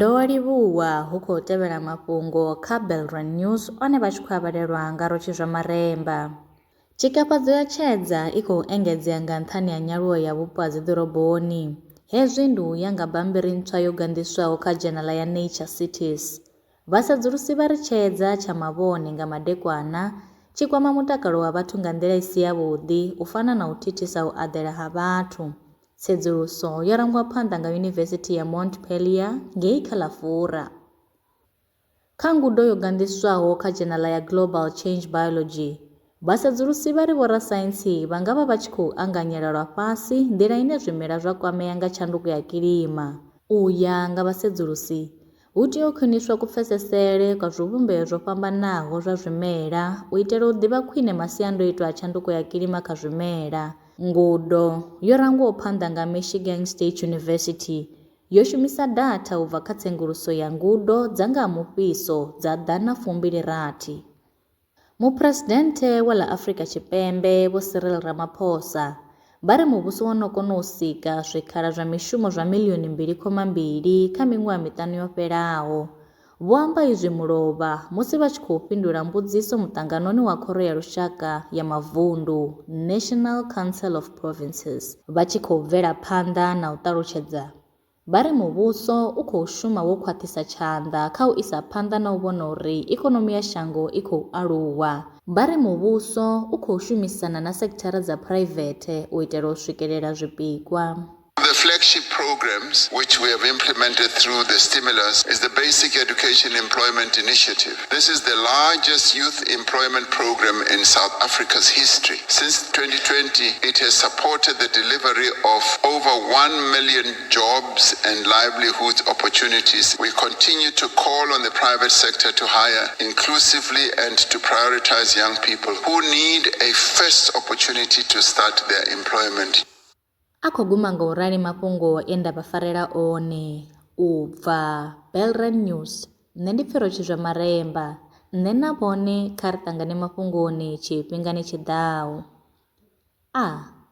Ndo livhuwa hu khou tevhela mafhungo kha Belrand News one vha tshi khou avhalelwa nga Rotshi zwa Maremba. Tshikafhadzo ya tshedza i khou engedzea nga nṱhani ha nyaluwo ya vhupo ha dziḓoroboni. Hezwi ndi u ya nga bammbiri ntswa yo gandiswaho kha dzhenala ya Nature Cities. Vhasedzulusi vha ri tshedza tsha mavhone nga madekwana tshi kwama mutakalo wa vhathu nga nḓila i si yavhuḓi u fana na u thithisa u aḓela ha vhathu. Tsedzuluso yo rangwa phanḓa nga Yunivesithi ya Montpellier ngei kha ḽa Fura. Kha ngudo yo gandiswaho kha dzhenala ya Global Change Biology, vhasedzulusi vha ri vhorasaintsi vha nga vha vha tshi khou anganyela lwa fhasi nḓila ine zwimela zwa kwamea nga tshanduko ya kilima. U ya nga vhasedzulusi, hu tea u khwiniswa kupfesesele kwa zwivhumbeo zwo fhambanaho zwa zwimela u itela u ḓivha khwine masiandoitwa a tshanduko ya kilima kha zwimela. Ngudo yo rangwaho phanḓa nga Michigan State University yo shumisa data u bva kha tsenguluso ya ngudo dza nga ha mufhiso dza ḓana 26. Muphuresidennde wa ḽa Afrika Tshipembe Vho Cyril Ramaphosa vha ri muvhuso wo no kona u sika zwikhala zwa mishumo zwa miḽioni 2.2 kha miṅwaha miṱanu yo fhelaho. Vho amba izwi mulovha musi vha tshi khou fhindula mbudziso muṱanganoni wa Khoro ya Lushaka ya Mavundu National Council of Provinces. Vha tshi khou bvela phanḓa na u ṱalutshedza, vha ri muvhuso u khou shuma wo khwaṱhisa tshanḓa kha u isa phanḓa na u vhona uri ikonomi ya shango i khou aluwa. Vha ri muvhuso u khou shumisana na sekithara dza phuraivethe u itela u swikelela zwipikwa. The flagship programs which we have implemented through the stimulus is the Basic Education Employment Initiative. This is the largest youth employment program in South Africa's history. Since 2020, it has supported the delivery of over 1 million jobs and livelihood opportunities. We continue to call on the private sector to hire inclusively and to prioritize young people who need a first opportunity to start their employment. A khou guma nga u rali mafhungo e nda vha farela one u bva Belrand News. Nṋe ndi pfi Rotshi zwa Maremba. Nṋe na vhone kha ri ṱangane mafhungoni tshifhingani tshiḓaho.